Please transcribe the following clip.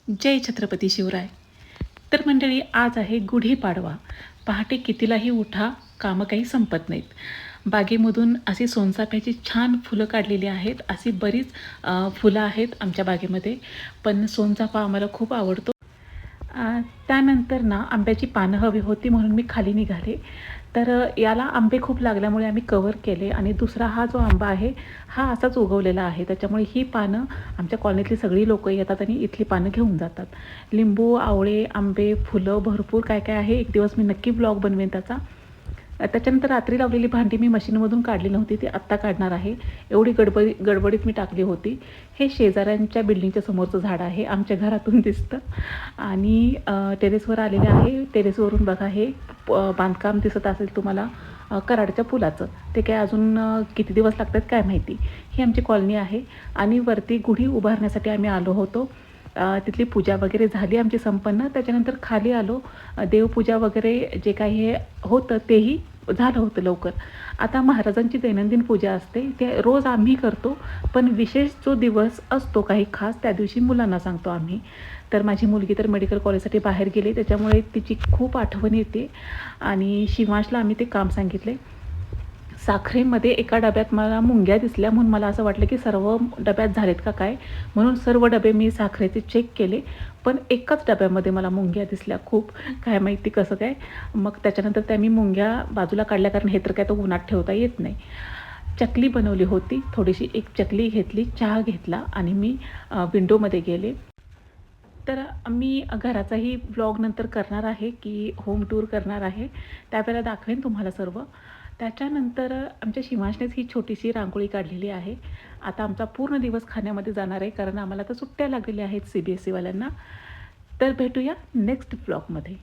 जय छत्रपती शिवराय. तर मंडळी, आज आहे गुढीपाडवा. पहाटे कितीलाही उठा, कामं काही संपत नाहीत. बागेमधून अशी सोनचाफ्याची छान फुलं काढलेली आहेत. अशी बरीच फुलं आहेत आमच्या बागेमध्ये, पण सोनचाफा आम्हाला खूप आवडतो. त्यानंतर ना आंब्याची पानं हवी होती म्हणून मी खाली निघाले. तर याला आंबे खूप लागल्यामुळे आम्ही कव्हर केले आणि दुसरा हा जो आंबा आहे हा असाच उगवलेला आहे. त्याच्यामुळे ही पानं आमच्या कॉलनीतली सगळी लोकं येतात आणि इथली पानं घेऊन जातात. लिंबू, आवळे, आंबे, फुलं भरपूर काय काय आहे. एक दिवस मी नक्की ब्लॉग बनवेन त्याचा. त्याच्यानंतर रात्री लावलेली भांडी मी मशीनमधून काढली नव्हती, ती आत्ता काढणार आहे. एवढी गडबडीत मी टाकली होती. हे शेजाऱ्यांच्या बिल्डिंगच्या समोरचं झाड आहे, आमच्या घरातून दिसतं. आणि टेरेसवर आलेले आहे. टेरेसवरून बघा हे बांधकाम दिसत असेल तुम्हाला कराडच्या पुलाचं. ते काय अजून किती दिवस लागतात काय माहिती. ही आमची कॉलनी आहे आणि वरती गुढी उभारण्यासाठी आम्ही आलो होतो. तिथली पूजा वगैरे झाली आमची संपन्न. त्याच्यानंतर खाली आलो. देवपूजा वगैरे जे काही हे होतं तेही झालं होतं लवकर. आता महाराजांची दैनंदिन पूजा असते, ते रोज आम्ही करतो, पण विशेष जो दिवस असतो काही खास त्या दिवशी मुलांना सांगतो आम्ही. तर माझी मुलगी तर मेडिकल कॉलेजसाठी बाहेर गेली, त्याच्यामुळे तिची खूप आठवण येते. आणि शिवांशला आम्ही ते काम सांगितले. साखरेमध्ये एका डब्यात मला मुंग्या दिसल्या, म्हणून मला असं वाटलं की सर्व डब्यात झालेत का काय, म्हणून सर्व डबे मी साखरेचे चेक केले. पण एकाच डब्यामध्ये मला मुंग्या दिसल्या खूप, काय माहिती कसं काय. मग त्याच्यानंतर त्या मी मुंग्या बाजूला काढल्या, कारण हे तर काय तो उन्हात ठेवता येत नाही. चकली बनवली होती, थोडीशी एक चकली घेतली, चहा घेतला आणि मी विंडोमध्ये गेले. तर मी घराचाही ब्लॉग नंतर करणार आहे की होम टूर करणार आहे, त्यावेळेला दाखवेन तुम्हाला सर्व. त्याच्यानंतर आमच्या शिवांशनेच ही छोटीशी रांगोळी काढलेली आहे. आता आमचा पूर्ण दिवस खाण्यामध्ये जाणार आहे, कारण आम्हाला तर सुट्ट्या लागलेल्या आहेत CBSE वाल्यांना. तर भेटूया नेक्स्ट ब्लॉगमध्ये.